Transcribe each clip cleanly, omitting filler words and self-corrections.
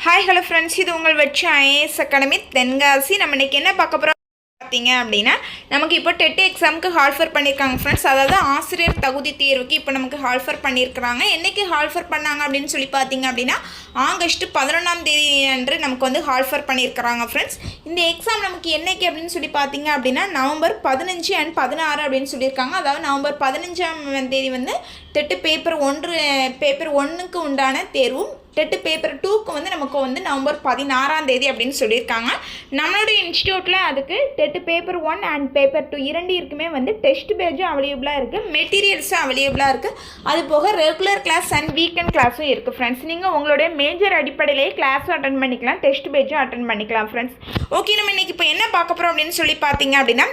Hi hello friends, இது உங்கள் வெற்றி ஐஏஎஸ் அகாடமி தென்காசி. நம்ம இன்றைக்கி என்ன பார்க்க போகிறோம் பார்த்தீங்க அப்படின்னா, நமக்கு இப்போ டெட் எக்ஸாமுக்கு ஹால்ஃபர் பண்ணியிருக்காங்க ஃப்ரெண்ட்ஸ். அதாவது ஆசிரியர் தகுதி தேர்வுக்கு இப்போ நமக்கு ஹால்ஃபர் பண்ணியிருக்கிறாங்க. என்றைக்கு ஹால்ஃபர் பண்ணாங்க அப்படின்னு சொல்லி பார்த்தீங்க அப்படின்னா, ஆகஸ்ட் 11ஆம் தேதி அன்று நமக்கு வந்து ஹால்ஃபர் பண்ணியிருக்கிறாங்க ஃப்ரெண்ட்ஸ். இந்த எக்ஸாம் நமக்கு என்றைக்கு அப்படின்னு சொல்லி பார்த்தீங்க அப்படின்னா, நவம்பர் 15 அண்ட் 16 அப்படின்னு சொல்லியிருக்காங்க. அதாவது நவம்பர் 15ஆம் தேதி வந்து டெட்டு பேப்பர் 1க்கு உண்டான தேர்வும், டெட்டு பேப்பர் 2க்கு வந்து நமக்கு வந்து நவம்பர் 16ஆம் தேதி அப்படின்னு சொல்லியிருக்காங்க. நம்மளுடைய இன்ஸ்டியூட்டில் அதுக்கு டெட்டு பேப்பர் 1 அண்ட் பேப்பர் 2 இரண்டு இருக்குமே வந்து டெஸ்ட் பேஜும் அவைலபிளாக இருக்குது, மெட்டீரியல்ஸும் அவைலபிளாக இருக்குது. அது போக ரெகுலர் கிளாஸ் அண்ட் வீக்கெண்ட் கிளாஸும் இருக்குது ஃப்ரெண்ட்ஸ். நீங்கள் உங்களுடைய மேஜர் அடிப்படையிலேயே கிளாஸும் அட்டன் பண்ணிக்கலாம், டெஸ்ட் பேஜும் அட்டன் பண்ணிக்கலாம் ஃப்ரெண்ட்ஸ். ஓகே, நம்ம இன்றைக்கி இப்போ என்ன பார்க்க போகிறோம் அப்படின்னு சொல்லி பார்த்தீங்க அப்படின்னா,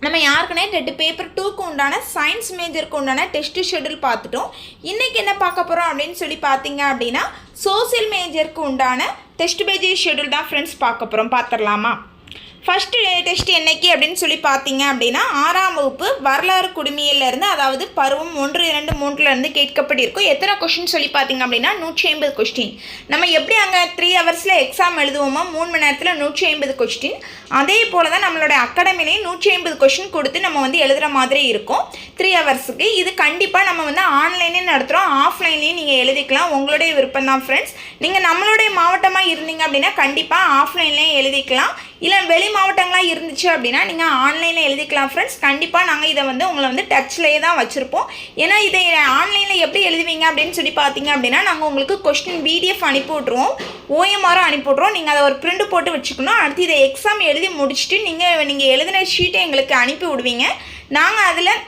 நம்ம யாருக்குனே டெட்டு பேப்பர் 2க்கு உண்டான சயின்ஸ் மேஜருக்கு உண்டான டெஸ்ட் ஷெடியூல் பார்த்துட்டோம். இன்றைக்கி என்ன பார்க்க போகிறோம் அப்படின்னு சொல்லி பார்த்தீங்க அப்படின்னா, சோசியல் மேஜருக்கு உண்டான டெஸ்ட் பேஜ் ஷெடியூல் தான் ஃப்ரெண்ட்ஸ் பார்க்க போகிறோம். பார்த்துடலாமா? ஃபஸ்ட்டு டெஸ்ட் என்னைக்கு அப்படின்னு சொல்லி பார்த்தீங்க அப்படின்னா, 6ஆம் வகுப்பு வரலாறு குடிமையிலேருந்து, அதாவது பருவம் 1, 2, 3லேருந்து கேட்கப்பட்டிருக்கும். எத்தனை கொஸ்டின் சொல்லி பார்த்தீங்க அப்படின்னா 150 கொஸ்டின். நம்ம எப்படி அங்கே 3 ஹவர்ஸில் எக்ஸாம் எழுதுவோமோ 3 மணி நேரத்தில் 150 கொஸ்டின், அதே போல் தான் நம்மளோட அகாடமிலையும் 150 கொஸ்டின் கொடுத்து நம்ம வந்து எழுதுகிற மாதிரி இருக்கும் 3 ஹவர்ஸுக்கு. இது கண்டிப்பாக நம்ம வந்து ஆன்லைன்லேயும் நடத்துகிறோம், ஆஃப்லைன்லேயும் நீங்கள் எழுதிக்கலாம், உங்களுடைய விருப்பம் தான் ஃப்ரெண்ட்ஸ். நீங்கள் நம்மளுடைய மாவட்டமாக இருந்தீங்க அப்படின்னா கண்டிப்பாக ஆஃப்லைன்லேயும் எழுதிக்கலாம், இல்லை வெளி மாவட்டங்களாக இருந்துச்சு அப்படின்னா நீங்கள் ஆன்லைனில் எழுதிக்கலாம் ஃப்ரெண்ட்ஸ். கண்டிப்பாக நாங்கள் இதை வந்து உங்களை வந்து டச்லேயே தான் வச்சுருப்போம். ஏன்னா இதை ஆன்லைனில் எப்படி எழுதுவீங்க அப்படின்னு சொல்லி பார்த்தீங்க அப்படின்னா, நாங்கள் உங்களுக்கு கொஸ்டின் பிடிஎஃப் அனுப்பி விட்ருவோம், ஓஎம்ஆரும் அனுப்பி விட்ருவோம். நீங்கள் அதை ஒரு பிரிண்ட் போட்டு வச்சுக்கணும். அடுத்து இதை எக்ஸாம் எழுதி முடிச்சுட்டு நீங்கள் எழுதின ஷீட்டை எங்களுக்கு அனுப்பி விடுவீங்க. நாங்கள் அதில்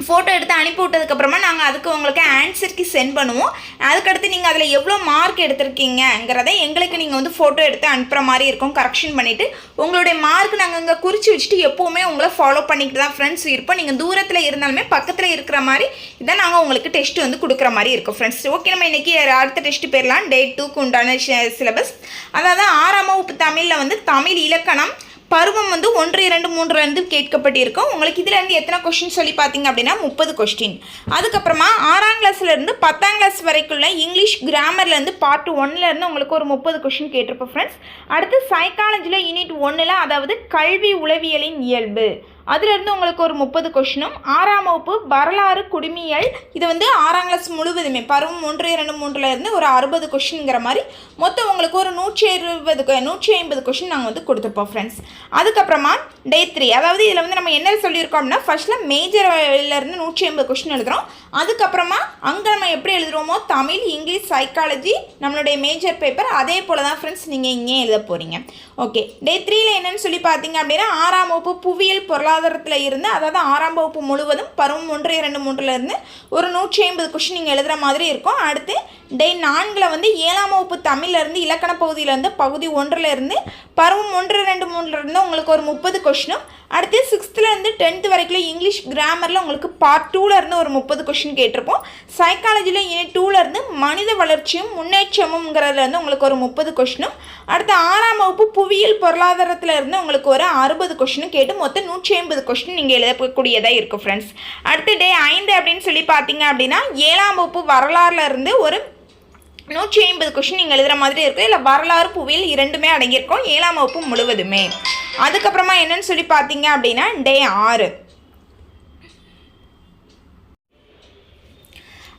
ஃபோட்டோ எடுத்து அனுப்பி விட்டதுக்கப்புறமா நாங்கள் அதுக்கு உங்களுக்கு ஆன்சருக்கு சென்ட் பண்ணுவோம். அதுக்கடுத்து நீங்கள் அதில் எவ்வளோ மார்க் எடுத்திருக்கீங்கிறத எங்களுக்கு நீங்கள் வந்து ஃபோட்டோ எடுத்து அனுப்புகிற மாதிரி இருக்கும். கரெக்ஷன் பண்ணிவிட்டு உங்களுடைய மார்க் நாங்கள் இங்கே குறித்து வச்சுட்டு எப்போவுமே உங்களை ஃபாலோ பண்ணிக்கிட்டு தான் ஃப்ரெண்ட்ஸ் இருப்போம். நீங்கள் தூரத்தில் இருந்தாலுமே பக்கத்தில் இருக்கிற மாதிரி இதான் நாங்கள் உங்களுக்கு டெஸ்ட்டு வந்து கொடுக்குற மாதிரி இருக்கும் ஃப்ரெண்ட்ஸ். ஓகே, நம்ம இன்றைக்கி அடுத்த டெஸ்ட்டு போயிடலாம். டே 2க்கு உண்டான சிலபஸ். அதாவது 6ஆம் வகுப்பு தமிழில் வந்து தமிழ் இலக்கணம் பருவம் வந்து 1, 2, 3லேருந்து கேட்கப்பட்டிருக்கும். உங்களுக்கு இதிலேருந்து எத்தனை கொஸ்டின் சொல்லி பார்த்தீங்க அப்படின்னா 30 கொஸ்டின். அதுக்கப்புறமா 6ஆம் கிளாஸ்லேருந்து 10ஆம் கிளாஸ் வரைக்குள்ள இங்கிலீஷ் கிராமர்லேருந்து பார்ட் 1லேருந்து உங்களுக்கு ஒரு 30 கொஸ்டின் கேட்டிருப்போம் ஃப்ரெண்ட்ஸ். அடுத்து சைக்காலஜியில் யூனிட் 1ல், அதாவது கல்வி உளவியலின் இயல்பு, அதிலிருந்து உங்களுக்கு ஒரு 30 கொஸ்டினும். 6ஆம் வகுப்பு வரலாறு குடிமையியல், இது வந்து 6ஆம் கிளாஸ் முழுவதுமே பருவம் 1, 2, 3லேருந்து ஒரு 60 கொஸ்டின்ங்கிற மாதிரி மொத்தம் உங்களுக்கு ஒரு 150 கொஸ்டின் நாங்கள் வந்து கொடுத்துருப்போம் ஃப்ரெண்ட்ஸ். அதுக்கப்புறமா டே 3, அதாவது இதில் வந்து நம்ம என்ன சொல்லியிருக்கோம் அப்படின்னா, ஃபஸ்ட்டில் மேஜர்லேருந்து 150 கொஸ்டின் எழுதுகிறோம். அதுக்கப்புறமா அங்கே நம்ம எப்படி எழுதுகிறோமோ தமிழ், இங்கிலீஷ், சைக்காலஜி நம்மளுடைய மேஜர் பேப்பர், அதே போல் தான் ஃப்ரெண்ட்ஸ் நீங்கள் இங்கே எழுத போகிறீங்க. ஓகே, டே 3ல் என்னென்னு சொல்லி பார்த்தீங்க அப்படின்னா, 6ஆம் வகுப்பு புவியியல் பொருளாதாரத்தில் இருந்து, அதாவது 6ஆம் வகுப்பு முழுவதும் பருவம் 1, 2, 3லேருந்து ஒரு 150 கொஸ்டின் நீங்கள் எழுதுகிற மாதிரி இருக்கும். அடுத்து டே 4ல் வந்து 7ஆம் வகுப்பு தமிழ்லேருந்து இலக்கண பகுதியிலேருந்து பகுதி 1லேருந்து பருவம் 1, 2, 3லேருந்து உங்களுக்கு ஒரு 30 கொஸ்டினும். அடுத்து 6th-லேருந்து 10th வரைக்கும் இங்கிலீஷ் கிராமரில் உங்களுக்கு பார்ட் 2லேருந்து ஒரு 30 கொஸ்டின் கேட்டிருப்போம். சைக்காலஜியில் யூனிட் 2லேருந்து மனித வளர்ச்சியும் முன்னேற்றமுங்கிறதுலேருந்து உங்களுக்கு ஒரு 30 கொஸ்டினும். அடுத்து 6ஆம் வகுப்பு புவியியல் பொருளாதாரத்தில் இருந்து உங்களுக்கு ஒரு 60 கொஸ்டினும் கேட்டு மொத்தம் 150 கொஸ்டின் நீங்கள் எழுதக்கூடியதாக இருக்கும் ஃப்ரெண்ட்ஸ். அடுத்து டே 5 அப்படின்னு சொல்லி பார்த்தீங்க அப்படின்னா, 7ஆம் வகுப்பு வரலாறுல இருந்து ஒரு 150 கொஸ்டின் நீங்கள் எழுதுகிற மாதிரி இருக்கும். இல்லை வரலாறு புவியியல் இரண்டுமே அடங்கியிருக்கும் 7ஆம் வகுப்பு முழுவதுமே. அதுக்கப்புறமா என்னன்னு சொல்லி பார்த்தீங்க அப்படின்னா, டே 6,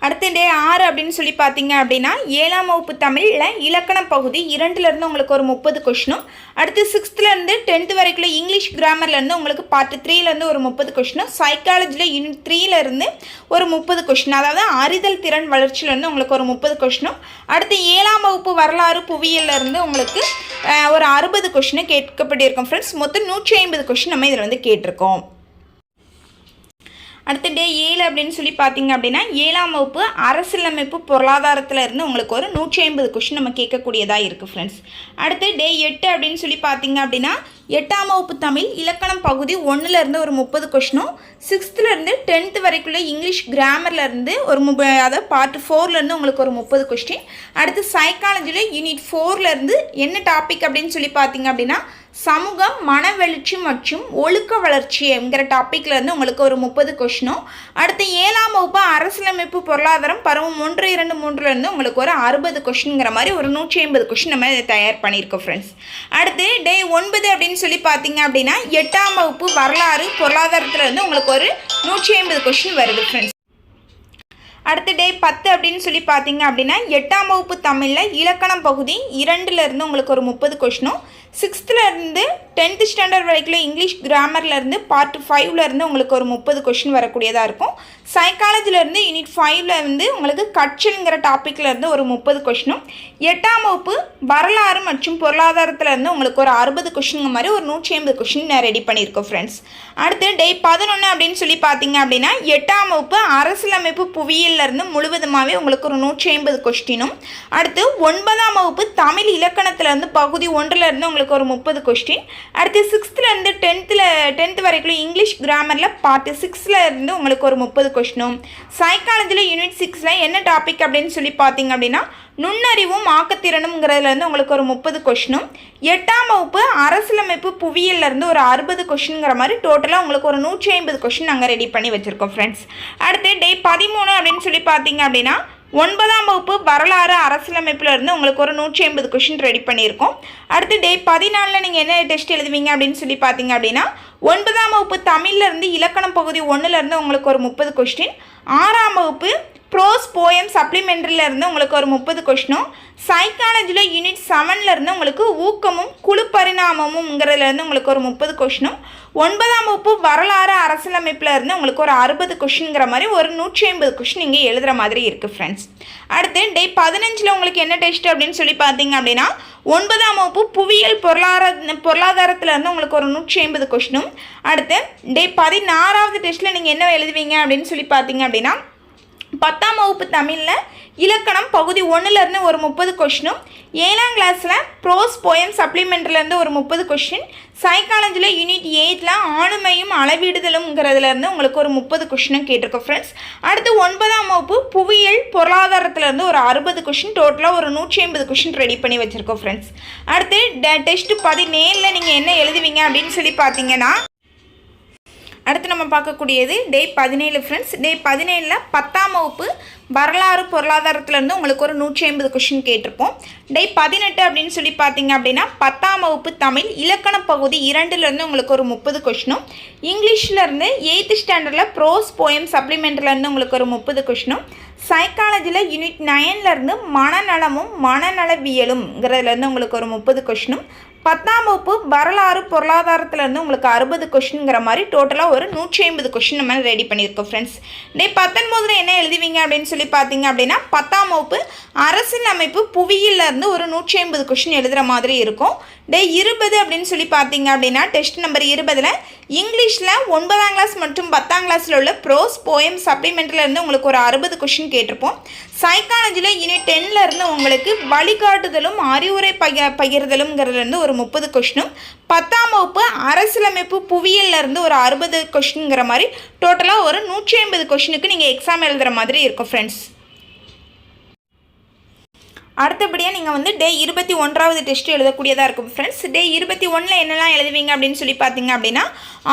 அடுத்து டே 6 அப்படின்னு சொல்லி பார்த்தீங்க அப்படின்னா, 7ஆம் வகுப்பு தமிழில் இலக்கண பகுதி 2லேருந்து உங்களுக்கு ஒரு 30 கொஸ்டினும். அடுத்து 6th-லேருந்து 10th வரைக்கும் இங்கிலீஷ் கிராமர்லேருந்து உங்களுக்கு பார்ட் 3லேருந்து ஒரு 30 கொஸ்டினும். சைக்காலஜியில் யூனிட் 3லேருந்து ஒரு 30 கொஸ்டின், அதாவது அறிதல் திறன் வளர்ச்சியிலேருந்து உங்களுக்கு ஒரு 30 கொஸ்டினும். அடுத்து 7ஆம் வகுப்பு வரலாறு புவியியலேருந்து உங்களுக்கு ஒரு 60 கொஸ்டினும் கேட்கப்பட்டிருக்கும் ஃப்ரெண்ட்ஸ். மொத்தம் 150 கொஸ்டின் நம்ம இதில் வந்து கேட்டிருக்கோம். அடுத்து டே 7 அப்படின்னு சொல்லி பார்த்தீங்க அப்படின்னா, 7ஆம் வகுப்பு அரசியலமைப்பு பொருளாதாரத்தில் இருந்து உங்களுக்கு ஒரு 150 கொஸ்டின் நம்ம கேட்கக்கூடியதாக இருக்குது ஃப்ரெண்ட்ஸ். அடுத்து டே 8 அப்படின்னு சொல்லி பார்த்தீங்க அப்படின்னா, 8ஆம் வகுப்பு தமிழ் இலக்கணம் பகுதி 1லேருந்து ஒரு 30 கொஷினும் 6th-லேருந்து 10th வரைக்குள்ள இங்கிலீஷ் கிராமர்லேருந்து ஒரு அதாவது பார்ட் 4லேருந்து உங்களுக்கு ஒரு 30 கொஸ்டின். அடுத்து சைக்காலஜியில் யூனிட் 4லேருந்து என்ன டாபிக் அப்படின்னு சொல்லி பார்த்தீங்க அப்படின்னா சமூகம் மனவெழுச்சி மற்றும் ஒழுக்க வளர்ச்சி என்கிற டாப்பிக்லேருந்து உங்களுக்கு ஒரு 30 கொஷினும். அடுத்து 7ஆம் வகுப்பு அரசியலமைப்பு பொருளாதாரம் பருவம் 1, 2, 3லேருந்து உங்களுக்கு ஒரு 60 கொஷினுங்கிற மாதிரி ஒரு 150 கொஷின் நம்ம தயார் பண்ணியிருக்கோம் ஃப்ரெண்ட்ஸ். அடுத்து டே 9 அப்படின்னு சொல்லி பார்த்தீங்க அப்படின்னா 8ஆம் வகுப்பு வரலாறு பொருளாதாரத்துலேருந்து உங்களுக்கு ஒரு 150 கொஷின் வருது ஃப்ரெண்ட்ஸ். அடுத்து டே 10 அப்படின்னு சொல்லி பார்த்தீங்க அப்படின்னா 8ஆம் வகுப்பு தமிழில் இலக்கணம் பகுதி 2லேருந்து உங்களுக்கு ஒரு 30 கொஷினும் 6th-லேருந்து 10th ஸ்டாண்டர்ட் வரைக்கும் இங்கிலீஷ் கிராமர்லேருந்து பார்ட் 5லேருந்து உங்களுக்கு ஒரு 30 கொஷின் வரக்கூடியதாக இருக்கும். சைக்காலஜிலேருந்து யூனிட் 5லேருந்து உங்களுக்கு கற்றல்ங்கிற டாப்பிக்லேருந்து ஒரு 30 கொஷினும் 8ஆம் வகுப்பு வரலாறு மற்றும் பொருளாதாரத்துலேருந்து உங்களுக்கு ஒரு 60 கொஷினுங்க மாதிரி ஒரு 150 கொஷின் நான் ரெடி பண்ணியிருக்கோம் ஃப்ரெண்ட்ஸ். அடுத்து டே 11 அப்படின்னு சொல்லி பார்த்தீங்க அப்படின்னா 8ஆம் வகுப்பு அரசியலமைப்பு புவியியல்லேருந்து முழுவதுமாகவே உங்களுக்கு ஒரு 150 கொஸ்டினும். அடுத்து 9ஆம் வகுப்பு தமிழ் இலக்கணத்துலேருந்து பகுதி 1லேருந்து உங்களுக்கு ஒரு 30 கொஸ்டின். அடுத்து 6th-லேருந்து 10th வரைக்கும் இங்கிலீஷ் கிராமரில் பார்ட் 6லேருந்து உங்களுக்கு ஒரு 30 கொஸ்டினும். சைக்காலஜியில் யூனிட் 6ல் என்ன டாபிக் அப்படின்னு சொல்லி பார்த்தீங்க அப்படின்னா நுண்ணறிவும் ஆக்கத்திறனுங்கிறதுலேருந்து உங்களுக்கு ஒரு 30 கொஷினும். 8ஆம் வகுப்பு அரசியலமைப்பு புவியியல்லேருந்து ஒரு 60 கொஷினுங்கிற மாதிரி டோட்டலாக உங்களுக்கு ஒரு 150 கொஷின் நாங்கள் ரெடி பண்ணி வச்சுருக்கோம் ஃப்ரெண்ட்ஸ். அடுத்து டே 13 அப்படின்னு சொல்லி பார்த்தீங்க அப்படின்னா 9ஆம் வகுப்பு வரலாறு அரசியலமைப்புலேருந்து உங்களுக்கு ஒரு 150 கொஷின் ரெடி பண்ணியிருக்கோம். அடுத்து டே 14 நீங்கள் என்ன டெஸ்ட் எழுதுவீங்க அப்படின்னு சொல்லி பார்த்தீங்க அப்படின்னா 9ஆம் வகுப்பு தமிழ்லேருந்து இலக்கணம் பகுதி 1லேருந்து உங்களுக்கு ஒரு 30 கொஸ்டின். 6ஆம் வகுப்பு ப்ரோஸ் போயம் சப்ளிமெண்ட்ரிலேருந்து உங்களுக்கு ஒரு 30 கொஷினும். சைக்காலஜியில் யூனிட் 7லேருந்து உங்களுக்கு ஊக்கமும் குழு பரிணாமமும்ங்கிறதுலேருந்து உங்களுக்கு ஒரு 30 கொஷினும். 9ஆம் வகுப்பு வரலாறு அரசியலமைப்புலேருந்து உங்களுக்கு ஒரு 60 கொஷினுங்கிற மாதிரி ஒரு 150 கொஷின் இங்கே எழுதுகிற மாதிரி இருக்குது ஃப்ரெண்ட்ஸ். அடுத்து டே 15 உங்களுக்கு என்ன டெஸ்ட் அப்படின்னு சொல்லி பார்த்தீங்க அப்படின்னா 9ஆம் வகுப்பு புவியியல் பொருளாதாரத்துலேருந்து உங்களுக்கு ஒரு 150 கொஷினும். அடுத்து டே 16வது டெஸ்ட்டில் நீங்கள் என்ன எழுதுவீங்க அப்படின்னு சொல்லி பார்த்தீங்க அப்படின்னா 10ஆம் வகுப்பு தமிழில் இலக்கணம் பகுதி 1லேருந்து ஒரு 30 கொஷினும். 7ஆம் கிளாஸில் ப்ரோஸ் போயம் சப்ளிமெண்ட்லேருந்து ஒரு 30 கொஷின். சைக்காலஜியில் யூனிட் 8ல் ஆளுமையும் அளவீடுதலும்ங்கிறதுலேருந்து உங்களுக்கு ஒரு 30 கொஷினும் கேட்டிருக்கோம் ஃப்ரெண்ட்ஸ். அடுத்து 9ஆம் வகுப்பு புவியியல் பொருளாதாரத்துலேருந்து ஒரு 60 கொஷின் டோட்டலாக ஒரு 150 கொஷின் ரெடி பண்ணி வச்சுருக்கோம் ஃப்ரெண்ட்ஸ். அடுத்து டெஸ்ட்டு 17 நீங்கள் என்ன எழுதுவீங்க அப்படின்னு சொல்லி பார்த்தீங்கன்னா அடுத்து நம்ம பார்க்கக்கூடியது டே 17 ஃப்ரெண்ட்ஸ். டே 17ல் 10ஆம் வகுப்பு வரலாறு பொருளாதாரத்துலேருந்து உங்களுக்கு ஒரு 150 கொஷின் கேட்டிருப்போம். டே 18 அப்படின்னு சொல்லி பார்த்தீங்க அப்படின்னா 10ஆம் வகுப்பு தமிழ் இலக்கண பகுதி 2லேருந்து உங்களுக்கு ஒரு 30 கொஷினும். இங்கிலீஷ்லேருந்து 8th ஸ்டாண்டர்டில் ப்ரோஸ் போயம் சப்ளிமெண்ட்லேருந்து உங்களுக்கு ஒரு 30 கொஷினும். சைக்காலஜியில் யூனிட் 9லேருந்து மனநலமும் மனநலவியலும்ங்கிறதுலேருந்து உங்களுக்கு ஒரு 30 கொஷினும். 10ஆம் வகுப்பு வரலாறு பொருளாதாரத்துலேருந்து உங்களுக்கு 60 கொஷினுங்கிற மாதிரி டோட்டலாக ஒரு 150 கொஷின் நம்ம ரெடி பண்ணியிருக்கோம் ஃப்ரெண்ட்ஸ். டே 19 என்ன எழுதுவீங்க அப்படின்னு சொல்லி பார்த்தீங்க அப்படின்னா 10ஆம் வகுப்பு அரசியல் அமைப்பு புவியியல்லேருந்து ஒரு 150 கொஷின் எழுதுகிற மாதிரி இருக்கும். டே 20 அப்படின்னு சொல்லி பார்த்தீங்க அப்படின்னா டெஸ்ட் நம்பர் 20ல் இங்கிலீஷில் 9ஆம் கிளாஸ் மற்றும் 10ஆம் கிளாஸில் உள்ள ப்ரோஸ் போயம் சப்ளிமெண்ட்லேருந்து உங்களுக்கு ஒரு 60 கொஷின் கேட்டிருப்போம். சைக்காலஜியில் யூனிட் 10லேருந்து உங்களுக்கு வழிகாட்டுதலும் அறிவுரை பகிர்தலும்ங்கிறதுலேருந்து ஒரு 30 கொஷினும். 10ஆம் வகுப்பு அரசியலமைப்பு புவியியல்லேருந்து ஒரு 60 கொஷினுங்கிற மாதிரி டோட்டலாக ஒரு 150 கொஷினுக்கு நீங்கள் எக்ஸாம் எழுதுகிற மாதிரி இருக்கும் ஃப்ரெண்ட்ஸ். அடுத்தபடியாக நீங்கள் வந்து டே 21வது டெஸ்ட் எழுதக்கூடியதாக இருக்கும் ஃப்ரெண்ட்ஸ். டே 21ல் என்னெல்லாம் எழுதுவீங்க அப்படின்னு சொல்லி பார்த்தீங்க அப்படின்னா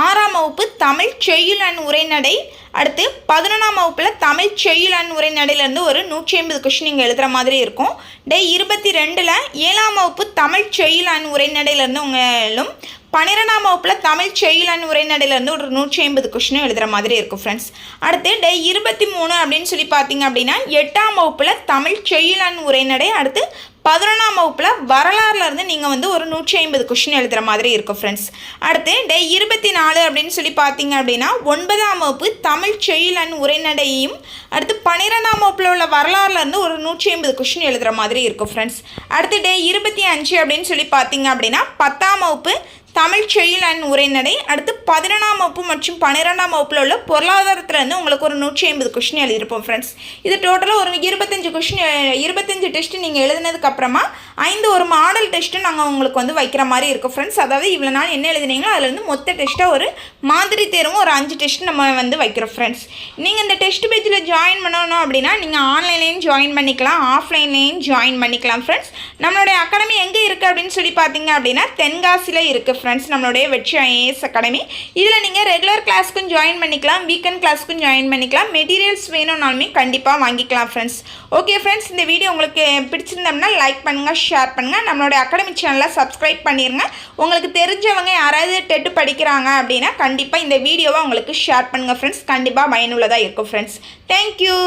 6ஆம் வகுப்பு தமிழ் செய்யுள் அண்ட் உரைநடை. அடுத்து 11ஆம் வகுப்பில் தமிழ் செய்யுள் அண்ட் உரைநடையிலேருந்து ஒரு 150 கொஷின் நீங்கள் எழுதுகிற மாதிரி இருக்கும். டே 22ல் 7ஆம் வகுப்பு தமிழ் செய்யுள் அண்ட் உரைநடையிலேருந்து உங்களும் 12ஆம் வகுப்பில் தமிழ் செய்யுள் அண்ட் உரைநடையிலேருந்து ஒரு 150 கொஷினும் எழுதுகிற மாதிரி இருக்கும் ஃப்ரெண்ட்ஸ். அடுத்து டே 23 அப்படின்னு சொல்லி பார்த்தீங்க அப்படின்னா 8ஆம் வகுப்பில் தமிழ் செய்யுள் அண்ட் உரைநடை. அடுத்து 11ஆம் வகுப்பில் வரலாறுலேருந்து நீங்கள் வந்து ஒரு 150 கொஷின் எழுதுகிற மாதிரி இருக்கும் ஃப்ரெண்ட்ஸ். அடுத்து டே 24 அப்படின்னு சொல்லி பார்த்தீங்க அப்படின்னா 9ஆம் வகுப்பு தமிழ் செய்யுள் அண்ட் உரைநடையையும் அடுத்து 12ஆம் வகுப்பில் உள்ள வரலாறுலேருந்து ஒரு 150 கொஷின் எழுதுகிற மாதிரி இருக்கும் ஃப்ரெண்ட்ஸ். அடுத்து டே 25 அப்படின்னு சொல்லி பார்த்தீங்க அப்படின்னா 10ஆம் வகுப்பு தமிழ் செய்யுள் அண்ட் உரைநடை. அடுத்து 11ஆம் வகுப்பு மற்றும் 12ஆம் வகுப்பில் உள்ள பொருளாதாரத்துலேருந்து உங்களுக்கு ஒரு 150 கொஷின் எழுதியிருப்போம் ஃப்ரெண்ட்ஸ். இது டோட்டலாக ஒரு 25 கொஷின் 25 டெஸ்ட் நீங்கள் எழுதினதுக்கப்புறமா 5 ஒரு மாடல் டெஸ்ட்டு நாங்கள் உங்களுக்கு வந்து வைக்கிற மாதிரி இருக்கும் ஃப்ரெண்ட்ஸ். அதாவது இவ்வளோ நாள் என்ன எழுதினீங்களோ அதுலேருந்து மொத்த டெஸ்ட்டாக ஒரு மாதிரி தேர்வும் ஒரு 5 டெஸ்ட் நம்ம வந்து வைக்கிறோம் ஃப்ரெண்ட்ஸ். நீங்கள் இந்த டெஸ்ட் பேஜில் ஜாயின் பண்ணணும் அப்படின்னா நீங்கள் ஆன்லைன்லேயும் ஜாயின் பண்ணிக்கலாம், ஆஃப்லைன்லேயும் ஜாயின் பண்ணிக்கலாம் ஃப்ரெண்ட்ஸ். நம்மளுடைய அகாடமி எங்கே இருக்குது அப்படின்னு சொல்லி பார்த்தீங்க அப்படின்னா தென்காசியில் இருக்குது ஃப்ரெண்ட்ஸ். நம்மளுடைய வெற்றி ஐஏஎஸ் அகாடமி. இதில் நீங்கள் ரெகுலர் கிளாஸ்க்கும் ஜாயின் பண்ணிக்கலாம், வீக்கெண்ட் கிளாஸ்க்கும் ஜாயின் பண்ணிக்கலாம். மெட்டீரியல்ஸ் வேணும்னாலுமே கண்டிப்பாக வாங்கிக்கலாம் ஃப்ரெண்ட்ஸ். ஓகே ஃப்ரெண்ட்ஸ், இந்த வீடியோ உங்களுக்கு பிடிச்சிருந்தோம்னா லைக் பண்ணுங்கள், ஷேர் பண்ணுங்கள். நம்மளோட அகாடமி சேனலை சப்ஸ்கிரைப் பண்ணிடுங்க. உங்களுக்கு தெரிஞ்சவங்க யாராவது டெட்டு படிக்கிறாங்க அப்படின்னா கண்டிப்பாக இந்த வீடியோவை உங்களுக்கு ஷேர் பண்ணுங்கள் ஃப்ரெண்ட்ஸ். கண்டிப்பாக பயனுள்ளதாக இருக்கும் ஃப்ரெண்ட்ஸ். தேங்க்யூ.